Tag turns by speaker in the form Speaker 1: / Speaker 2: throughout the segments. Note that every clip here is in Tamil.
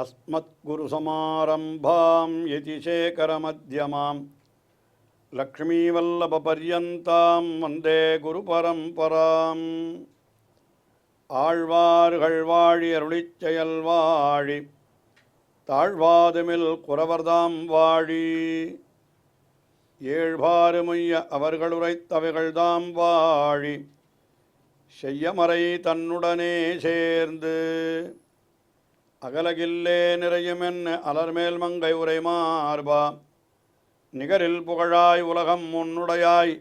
Speaker 1: अस्मद्गुरुसमारम्भां यतिशेखरमध्यमां लक्ष्मीवल्लभपर्यन्तां वन्दे गुरुपरम्पराम् ஆழ்வார்கள் வாழி அருளிச் செயல் வாழி தாழ்வாதுமில் குறவர்தாம் வாழி ஏழ்பாறுமுய்ய அவர்கள் உரைத்தவைகள்தாம் வாழி செய்யமறை தன்னுடனே சேர்ந்து அகலகில்லே நிறையுமென்ன அலர்மேல் மங்கை உரை மார்பா நிகரில் புகழாய் உலகம் முன்னுடையாய்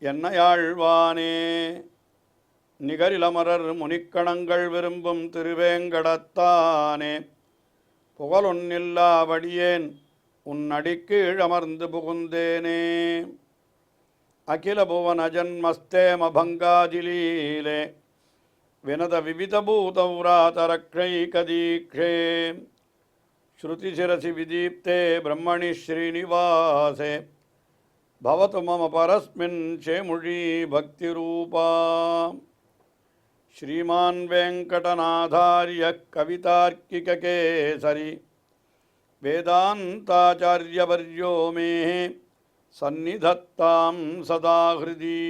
Speaker 1: என்னையாழ்வானே நிகரிலமரர் முனிக்கணங்கள் விரும்பும் திருவேங்கடத்தானே புகழொன்னில்லாவடியேன் உன் அடிக்கீழ் அமர்ந்து புகுந்தேனே அகில புவன ஜன்மஸ்தேம பங்காதிலீலே வினத விவிதபூதௌராதரக்ஷைகதீக்ஷே ஸ்ருதிசிரசி விதீப்தே பிரம்மணி ஸ்ரீனிவாசே பவது மம பரஸ்மின் சேமுழி பக்திரூபா श्रीमान वेंकटनाथार्य कवितार्किककेसरी वेदांताचार्यवर्यो मे सन्निधत्तां सदा हृदि।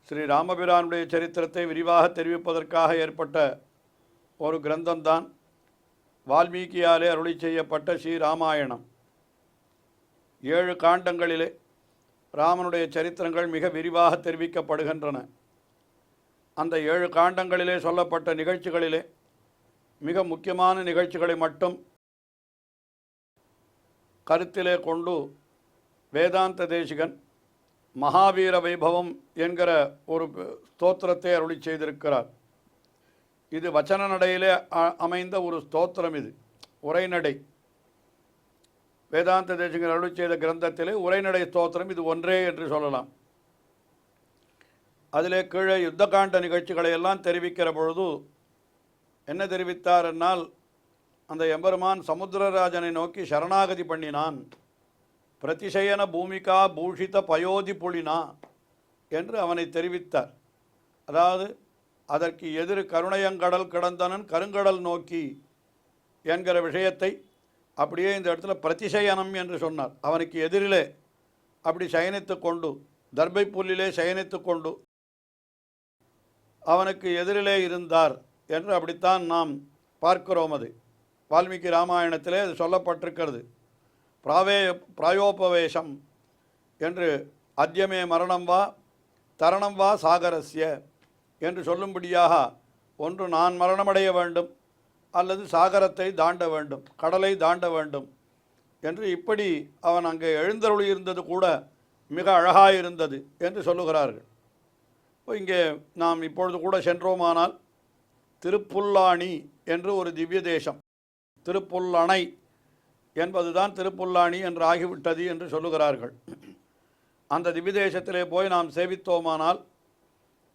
Speaker 1: श्री ராமபிரானுடைய சரித்திரத்தை விரிவாக தெரிவிப்பதற்காக ஏற்பட்ட ஒரு கிரந்தம்தான் வால்மீகியாலே அருளி செய்யப்பட்ட ஸ்ரீ ராமாயணம். 7 காண்டங்களிலே ராமனுடைய சரித்திரங்கள் மிக விரிவாக தெரிவிக்கப்படுகின்றன. அந்த 7 காண்டங்களிலே சொல்லப்பட்ட நிகழ்ச்சிகளிலே மிக முக்கியமான நிகழ்ச்சிகளை மட்டும் கருத்திலே கொண்டு வேதாந்த தேசிகன் மகாவீர வைபவம் என்கிற ஒரு ஸ்தோத்திரத்தை அருளி செய்திருக்கிறார். இது வச்சன நடையிலே அமைந்த ஒரு ஸ்தோத்திரம். இது உரைநடை. வேதாந்த தேசிகன் அருளி செய்த கிரந்தத்திலே உரைநடை ஸ்தோத்திரம் இது ஒன்றே என்று சொல்லலாம். அதிலே கீழே யுத்தகாண்ட நிகழ்ச்சிகளை எல்லாம் தெரிவிக்கிற பொழுது என்ன தெரிவித்தார் என்னால், அந்த எம்பெருமான் சமுத்திரராஜனை நோக்கி சரணாகதி பண்ணினான், பிரதிசயன பூமிகா பூஷித பயோதி புலினா என்று அவனை தெரிவித்தார். அதாவது அதற்கு எதிர் கருணையங்கடல் கிடந்தனன் கருங்கடல் நோக்கி என்கிற விஷயத்தை அப்படியே இந்த இடத்துல பிரதிசயனம் என்று சொன்னார். அவனுக்கு எதிரிலே அப்படி சயனித்து கொண்டு, தர்பை புல்லிலே சயனித்து கொண்டு அவனுக்கு எதிரிலே இருந்தார் என்று அப்படித்தான் நாம் பார்க்கிறோம். அது வால்மீகி ராமாயணத்திலே அது சொல்லப்பட்டிருக்கிறது. பிராயோபவேஷம் என்று அத்யமே மரணம் வா தரணம் வா சாகரஸ்ய என்று சொல்லும்படியாக, ஒன்று நான் மரணமடைய வேண்டும் அல்லது சாகரத்தை தாண்ட வேண்டும், கடலை தாண்ட வேண்டும் என்று இப்படி அவன் அங்கே எழுந்தருளி இருந்தது கூட மிக அழகாயிருந்தது என்று சொல்லுகிறார்கள். இங்கே நாம் இப்பொழுது கூட சென்றோமானால் திருப்புல்லாணி என்று ஒரு திவ்ய தேசம், திருப்புல்லணை என்பதுதான் திருப்புல்லாணி என்று ஆகிவிட்டது என்று சொல்லுகிறார்கள். அந்த திவ்ய தேசத்திலே போய் நாம் சேவித்தோமானால்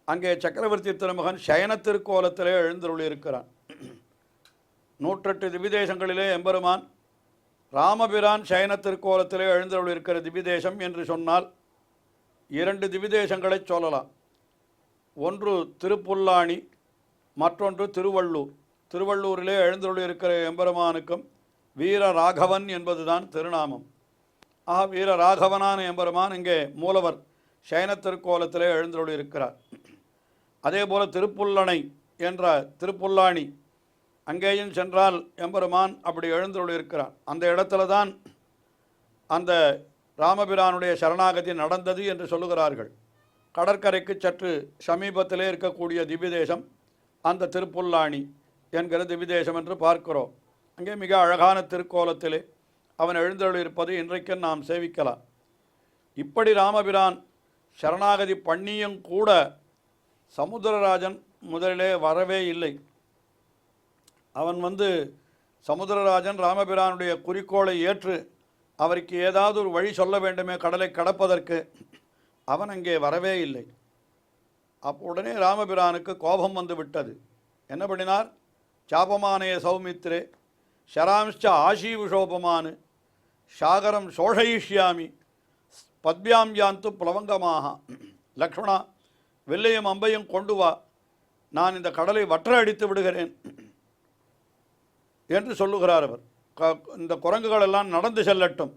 Speaker 1: அங்கே சக்கரவர்த்தி திருமகன் சயன திருக்கோலத்திலே எழுந்தருளி இருக்கிறான். 108 திவ்யதேசங்களிலே எம்பெருமான் ராமபிரான் சயன திருக்கோலத்திலே எழுந்தருள் இருக்கிற திவ்யதேசம் என்று சொன்னால் 2 திவ்யதேசங்களை சொல்லலாம். ஒன்று திருப்புல்லாணி, மற்றொன்று திருவள்ளூர். திருவள்ளூரிலே எழுந்தருள் இருக்கிற எம்பெருமானுக்கும் வீர ராகவன் என்பதுதான் திருநாமம். வீர ராகவனான எம்பெருமான் இங்கே மூலவர் சயன திருக்கோலத்திலே எழுந்தருள் இருக்கிறார். அதே போல திருப்புல்லணை என்ற திருப்புல்லாணி அங்கேயும் சென்றால் எம்பெருமான் அப்படி எழுந்தருள் இருக்கிறான். அந்த இடத்துல தான் அந்த ராமபிரானுடைய சரணாகதி நடந்தது என்று சொல்லுகிறார்கள். கடற்கரைக்கு சற்று சமீபத்திலே இருக்கக்கூடிய திவ்யதேசம் அந்த திருப்புல்லாணி என்கிற திவ்யதேசம் என்று பார்க்கிறோம். அங்கே மிக அழகான திருக்கோலத்திலே அவன் எழுந்தருள் இருப்பது இன்றைக்கு நாம் சேவிக்கலாம். இப்படி ராமபிரான் சரணாகதி பண்ணியும் கூட சமுத்திரராஜன் முதலிலே வரவே இல்லை. அவன் சமுத்திரராஜன் ராமபிரானுடைய குறிக்கோளை ஏற்று அவருக்கு ஏதாவது ஒரு வழி சொல்ல வேண்டுமே கடலை கடப்பதற்கு, அவன் அங்கே வரவே இல்லை. உடனே ராமபிரானுக்கு கோபம் வந்து விட்டது. என்ன பண்ணினார்? சாபமானே சௌமித்ரே ஷராம்ச்ச ஆஷீவிஷோபமானு சாகரம் சோஷயிஷ்யாமி பத்யாம் யாந்து புலவங்கமாக லக்ஷ்மணா வில்லையும் அம்பையும் கொண்டு வா, நான் இந்த கடலை வற்ற அடித்து விடுகிறேன் என்று சொல்லுகிறார் அவர். இந்த குரங்குகள் எல்லாம் நடந்து செல்லட்டும்,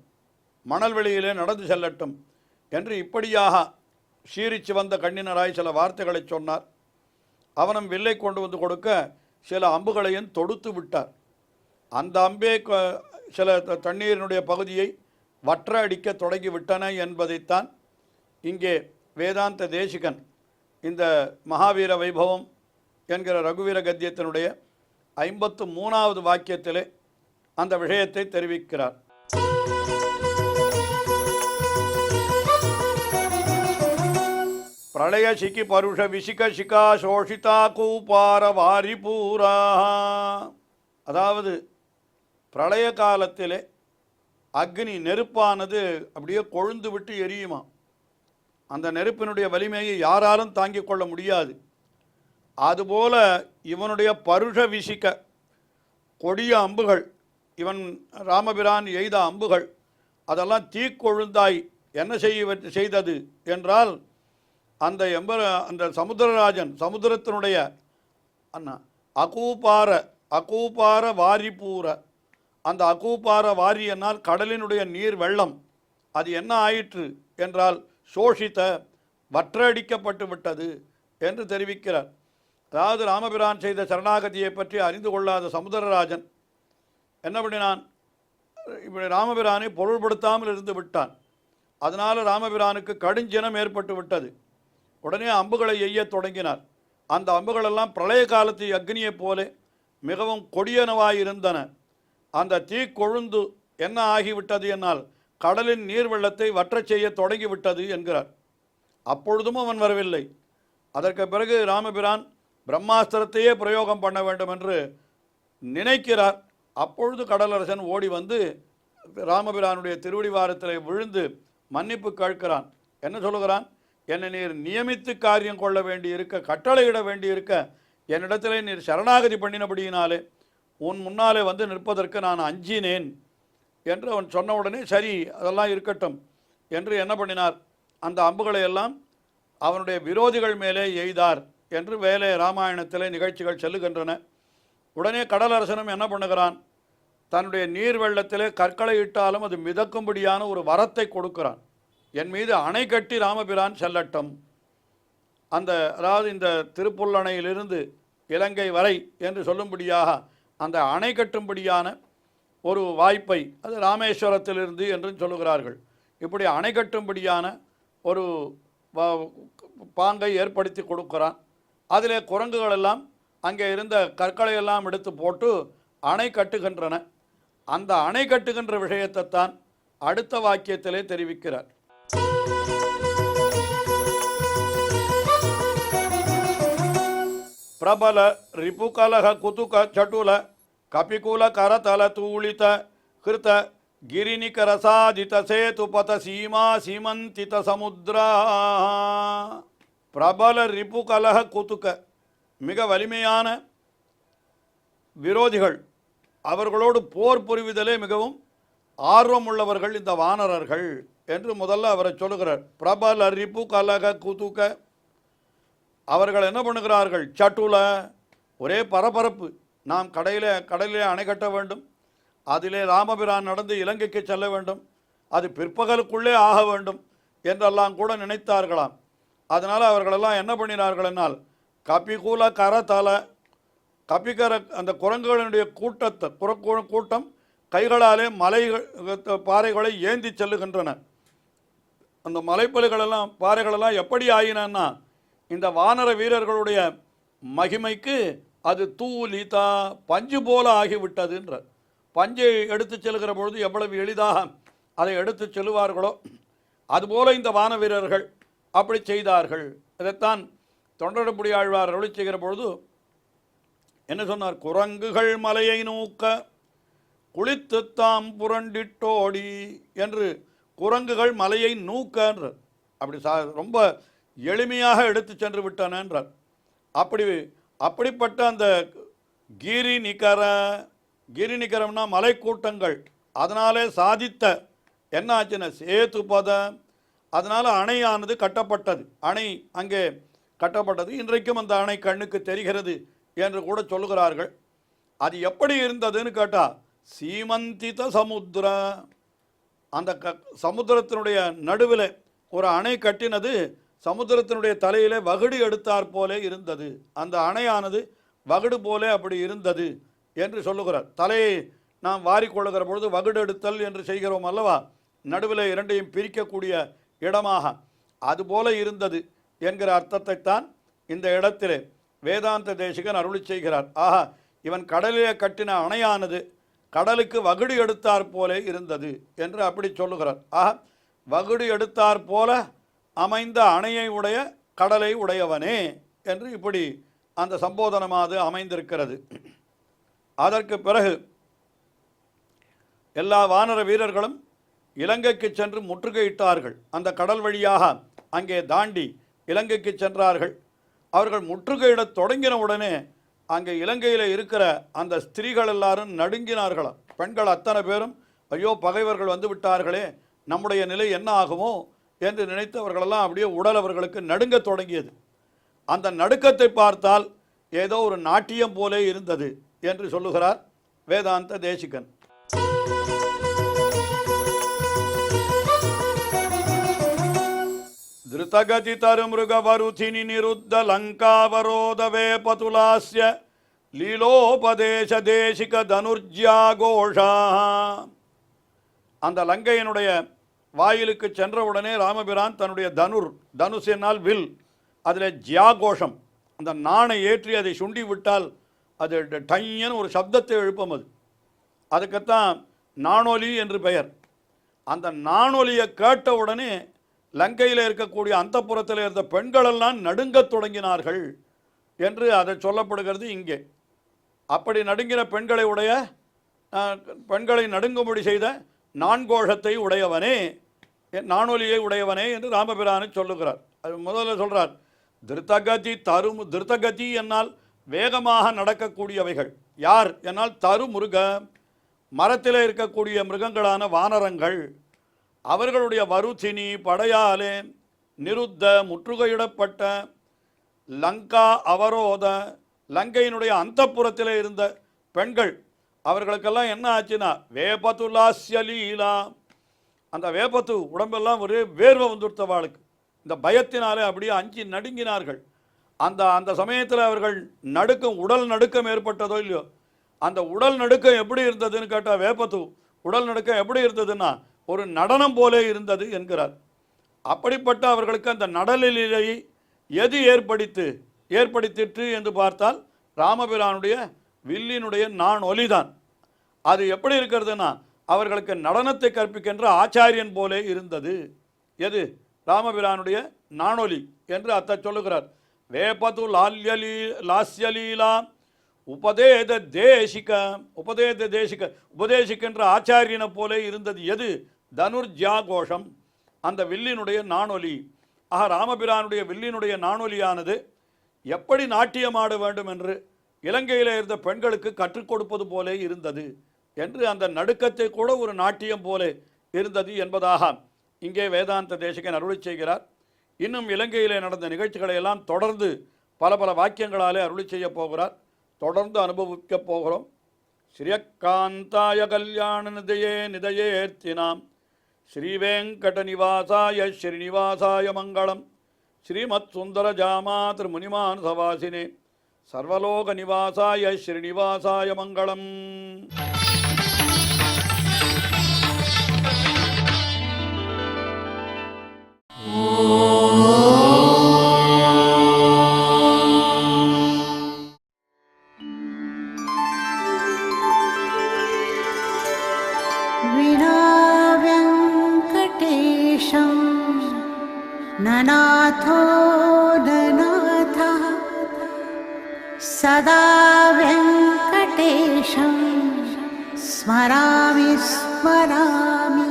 Speaker 1: மணல் வெளியிலே நடந்து செல்லட்டும் என்று இப்படியாக சீரிச்சு வந்த கண்ணினராய் சில வார்த்தைகளை சொன்னார். அவனும் வில்லை கொண்டு வந்து கொடுக்க சில அம்புகளையும் தொடுத்து விட்டார். அந்த அம்பே சில தண்ணீரினுடைய பகுதியை வற்ற அடிக்க தொடங்கி விட்டன என்பதைத்தான் இங்கே வேதாந்த தேசிகன் இந்த மகாவீர வைபவம் என்கிற ரகுவீர கத்தியத்தினுடைய 53வது வாக்கியத்திலே அந்த விஷயத்தை தெரிவிக்கிறார். பிரளய சிக்கி பருஷ விசிக சிகா சோஷிதா கூபார வாரிபூரா. அதாவது பிரளய காலத்திலே அக்னி நெருப்பானது அப்படியே கொழுந்து விட்டு எரியுமா. அந்த நெருப்பினுடைய வலிமையை யாராலும் தாங்கிக் கொள்ள முடியாது. அதுபோல இவனுடைய பருஷ விசிக்க கொடிய அம்புகள், இவன் ராமபிரான் எய்த அம்புகள் அதெல்லாம் தீக்கொழுந்தாய் என்ன செய்தது என்றால், அந்த சமுத்திரராஜன் சமுத்திரத்தினுடைய அகூபார வாரிபூர, அந்த அகூபார வாரி என்னால் கடலினுடைய நீர் வெள்ளம், அது என்ன ஆயிற்று என்றால் சோஷித்த வற்றடிக்கப்பட்டு விட்டது என்று தெரிவிக்கிறார். அதாவது ராமபிரான் செய்த சரணாகதியை பற்றி அறிந்து கொள்ளாத சமுத்திரராஜன் என்ன பண்ணினான், இப்படி ராமபிரானை பொருள்படுத்தாமல் இருந்து விட்டான். அதனால் ராமபிரானுக்கு கடுஞ்சினம் ஏற்பட்டு விட்டது. உடனே அம்புகளை எய்யத் தொடங்கினார். அந்த அம்புகளெல்லாம் பிரளய காலத்து அக்னியைப் போல மிகவும் கொடியனவாயிருந்தன. அந்த தீக்கொழுந்து என்ன ஆகிவிட்டது என்னால் கடலின் நீர் வெள்ளத்தை வற்றச் செய்ய தொடங்கிவிட்டது என்கிறார். அப்பொழுதும் அவன் வரவில்லை. அதற்கு பிறகு ராமபிரான் பிரம்மாஸ்திரத்தையே பிரயோகம் பண்ண வேண்டும் என்று நினைக்கிறார். அப்பொழுது கடலரசன் ஓடி வந்து ராமபிரானுடைய திருவடிவாரத்தில் விழுந்து மன்னிப்பு கேட்கிறான். என்ன சொல்லுகிறான், என்னை நீர் நியமித்து காரியம் கொள்ள வேண்டி இருக்க, கட்டளையிட வேண்டி இருக்க, என்னிடத்திலே நீர் சரணாகதி பண்ணினபடியினாலே உன் முன்னாலே வந்து நிற்பதற்கு நான் அஞ்சினேன் என்று அவன் சொன்ன உடனே சரி அதெல்லாம் இருக்கட்டும் என்று என்ன பண்ணினார், அந்த அம்புகளை எல்லாம் அவனுடைய விரோதிகள் மேலே எய்தார் என்று வேலே ராமாயணத்திலே நிகழ்ச்சிகள் செல்லுகின்றன. உடனே கடலரசனும் என்ன பண்ணுகிறான், தன்னுடைய நீர் வெள்ளத்திலே கற்களை இட்டாலும் அது மிதக்கும்படியான ஒரு வரத்தை கொடுக்கிறான். என் மீது அணை கட்டி ராமபிரான் செல்லட்டும், அதாவது இந்த திருப்புல்லணையிலிருந்து இலங்கை வரை என்று சொல்லும்படியாக அந்த அணை கட்டும்படியான ஒரு வாய்ப்பை, அது ராமேஸ்வரத்திலிருந்து என்று சொல்லுகிறார்கள், இப்படி அணை கட்டும்படியான ஒரு பாங்கை ஏற்படுத்தி கொடுக்கிறான். அதிலே குரங்குகள் எல்லாம் அங்கே இருந்த கற்களை எல்லாம் எடுத்து போட்டு அணை கட்டுகின்றன. அந்த அணை கட்டுகின்ற விஷயத்தைத்தான் அடுத்த வாக்கியத்திலே தெரிவிக்கிறார். பிரபல ரிபுகலக குதுக சட்டுல கபிகுல கரதல தூளித கிருத கிரிநிகர சாதித சேதுபத சீமா சீமந்தித சமுத்ரா. பிரபல ரிபுகலக குதுக, மிக வலிமையான விரோதிகள், அவர்களோடு போர் புரிவதிலே மிகவும் ஆர்வமுள்ளவர்கள் இந்த வானரர்கள் என்று முதல்ல அவரை சொல்லுகிறார். பிரபல ரிபுகலக குதுக, அவர்கள் என்ன பண்ணுகிறார்கள், சட்டுல, ஒரே பரபரப்பு, நாம் கடலிலே அணை கட்ட வேண்டும், அதிலே ராமபிரான் நடந்து இலங்கைக்கு செல்ல வேண்டும், அது பிற்பகலுக்குள்ளே ஆக வேண்டும் என்றெல்லாம் கூட நினைத்தார்களாம். அதனால் அவர்களெல்லாம் என்ன பண்ணினார்கள் என்னால் கபிகூல கரதல, கபிகர அந்த குரங்குகளினுடைய கூட்டம் கைகளாலே பாறைகளை ஏந்தி செல்லுகின்றன. அந்த மலைப்பலுகளெல்லாம் பாறைகளெல்லாம் எப்படி ஆயினா, இந்த வானர வீரர்களுடைய மகிமைக்கு அது தூலிதா, பஞ்சு போல ஆகிவிட்டதுன்ற. பஞ்சை எடுத்து செல்கிற பொழுது எவ்வளவு எளிதாக அதை எடுத்து செல்லுவார்களோ அதுபோல இந்த வான வீரர்கள் அப்படி செய்தார்கள். இதைத்தான் தொண்டரபுடி ஆழ்வார் அருளி செய்கிற பொழுது என்ன சொன்னார், குரங்குகள் மலையை நோக்க குளித்துத்தாம் புரண்டிட்டோடி என்று. குரங்குகள் மலையை நூக்கன்ற, அப்படி ரொம்ப எளிமையாக எடுத்து சென்று விட்டன என்றார். அப்படிப்பட்ட அந்த கிரிநிகரம்னா மலை கூட்டங்கள், அதனாலே சாதித்த என்ன ஆச்சுன்னா சேது பத, அதனால் அணையானது கட்டப்பட்டது. அணை அங்கே கட்டப்பட்டது. இன்றைக்கும் அந்த அணை கண்ணுக்கு தெரிகிறது என்று கூட சொல்லுகிறார்கள். அது எப்படி இருந்ததுன்னு கேட்டால், சீமந்தித சமுத்திர, அந்த சமுத்திரத்தினுடைய நடுவில் ஒரு அணை கட்டினது சமுத்திரத்தினுடைய தலையில் வகுடு எடுத்தார் போலே இருந்தது. அந்த அணையானது வகுடு போலே அப்படி இருந்தது என்று சொல்லுகிறார். தலையை நாம் வாரிக்கொள்ளுகிற பொழுது வகுடு எடுத்தல் என்று செய்கிறோம் அல்லவா, நடுவில் இரண்டையும் பிரிக்கக்கூடிய இடமாக, அதுபோல இருந்தது என்கிற அர்த்தத்தைத்தான் இந்த இடத்திலே வேதாந்த தேசிகன் அருளி செய்கிறார். ஆஹா, இவன் கடலிலே கட்டின அணையானது கடலுக்கு வகுடு எடுத்தார் போலே இருந்தது என்று அப்படி சொல்லுகிறார். ஆஹா, வகுடு எடுத்தார் போல அமைந்த அணையை உடைய கடலை உடையவனே என்று இப்படி அந்த சம்போதனமாது அமைந்திருக்கிறது. அதற்கு பிறகு எல்லா வானர வீரர்களும் இலங்கைக்கு சென்று முற்றுகையிட்டார்கள். அந்த கடல் வழியாக அங்கே தாண்டி இலங்கைக்கு சென்றார்கள். அவர்கள் முற்றுகையிடத் தொடங்கின உடனே அங்கே இலங்கையில் இருக்கிற அந்த ஸ்திரீகள் எல்லாரும் நடுங்கினார்களாம். பெண்கள் அத்தனை பேரும், ஐயோ பகைவர்கள் வந்து விட்டார்களே, நம்முடைய நிலை என்ன ஆகுமோ என்று நினைத்தவர்களெல்லாம் அப்படியே உடல் அவர்களுக்கு நடுங்க தொடங்கியது. அந்த நடுக்கத்தை பார்த்தால் ஏதோ ஒரு நாட்டியம் போலே இருந்தது என்று சொல்லுகிறார் வேதாந்த தேசிகன். திருதகதி தருமிருகவருதினி நிருத்த லங்காவரோதவே பதுலாஸ்ய லீலோபதேச தேசிக தனுர்ஜ்யா கோஷா. அந்த லங்கையினுடைய வாயிலுக்கு சென்றவுடனே ராமபிரான் தன்னுடைய தனுஷ் என்னால் வில், அதில் ஜியா கோஷம், அந்த நாணை ஏற்றி அதை சுண்டி விட்டால் அது டையன்னு ஒரு சப்தத்தை எழுப்பும். அதுக்குத்தான் நாணொலி என்று பெயர். அந்த நாணொலியை கேட்டவுடனே லங்கையில் இருக்கக்கூடிய அந்தப்புறத்தில் இருந்த பெண்களெல்லாம் நடுங்கத் தொடங்கினார்கள் என்று அதை சொல்லப்படுகிறது இங்கே. அப்படி நடுங்கின பெண்களை நடுங்கும்படி செய்த நான்கோஷத்தை உடையவனே, நாணொலியை உடையவனே என்று ராமபிரானை சொல்லுகிறார். அது முதல்ல சொல்கிறார், திருத்தகதி என்னால் வேகமாக நடக்கக்கூடியவைகள். யார் என்னால் தருமுருக, மரத்தில் இருக்கக்கூடிய மிருகங்களான வானரங்கள். அவர்களுடைய வருதினி படையாலே நிருத்த முற்றுகையிடப்பட்ட லங்கா அவரோத, லங்கையினுடைய அந்தப்புறத்தில் இருந்த பெண்கள், அவர்களுக்கெல்லாம் என்ன ஆச்சுன்னா வேபதுலாஸ்யலீலா, அந்த வேபத்து உடம்பெல்லாம் ஒரே வேர்வை வந்துடுத்தவாளுக்கு. இந்த பயத்தினாலே அப்படியே அஞ்சி நடுங்கினார்கள். அந்த சமயத்தில் அவர்கள் உடல் நடுக்கம் ஏற்பட்டதோ இல்லையோ, அந்த உடல் நடுக்கம் எப்படி இருந்ததுன்னு கேட்டால், வேப்பத்து உடல் நடுக்கம் எப்படி இருந்ததுன்னா ஒரு நடனம் போலே இருந்தது என்கிறார். அப்படிப்பட்ட அவர்களுக்கு அந்த நடலிலேயே எது ஏற்படுத்திற்று என்று பார்த்தால் ராமபிரானுடைய வில்லினுடைய ஒலிதான். அது எப்படி இருக்கிறதுனா அவர்களுக்கு நடனத்தை கற்பிக்கின்ற ஆச்சாரியன் போலே இருந்தது. எது? ராமபிரானுடைய நாணொலி என்று அத்தை சொல்லுகிறார். வேபது லாஸ்யலீலா உபதேத தேசிக உபதேசிக்கின்ற ஆச்சாரியனை போலே இருந்தது. எது? தனுர்ஜா கோஷம், அந்த வில்லினுடைய நாணொலி. ஆக ராமபிரானுடைய வில்லினுடைய நாணொலியானது எப்படி நாட்டியமாட வேண்டும் என்று இலங்கையில் இருந்த பெண்களுக்கு கற்றுக் கொடுப்பது போலே இருந்தது என்று, அந்த நடுக்கத்தை கூட ஒரு நாட்டியம் போலே இருந்தது என்பதாக இங்கே வேதாந்த தேசிகன் அருளி செய்கிறார். இன்னும் இலங்கையிலே நடந்த நிகழ்ச்சிகளை எல்லாம் தொடர்ந்து பல பல வாக்கியங்களாலே அருளி செய்ய போகிறார். தொடர்ந்து அனுபவிக்கப் போகிறோம். ஸ்ரீயக்காந்தாய கல்யாண நிதயேர்த்தினாம் ஸ்ரீவேங்கட நிவாசாய ஸ்ரீனிவாசாய மங்களம். ஸ்ரீமத் சுந்தர ஜாமாத்ரு முனிமான் சவாசினே சர்வலோக நிவாசாய ஸ்ரீனிவாசாய மங்களம்.
Speaker 2: ननाथो ननाथः सदा वेङ्कटेशं स्मरामि स्मरामि.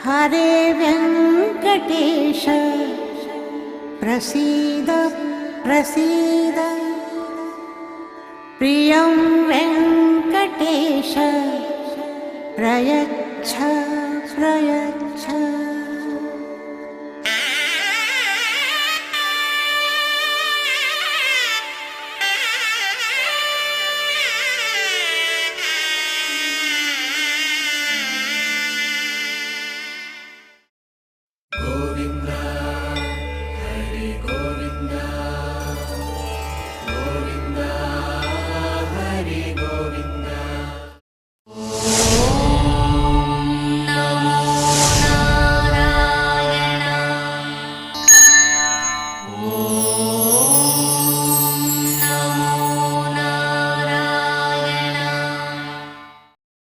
Speaker 2: हरे वेङ्कटेश प्रसीद प्रसीद. प्रियं वेङ्कटेश प्रयच्छ प्रयच्छ.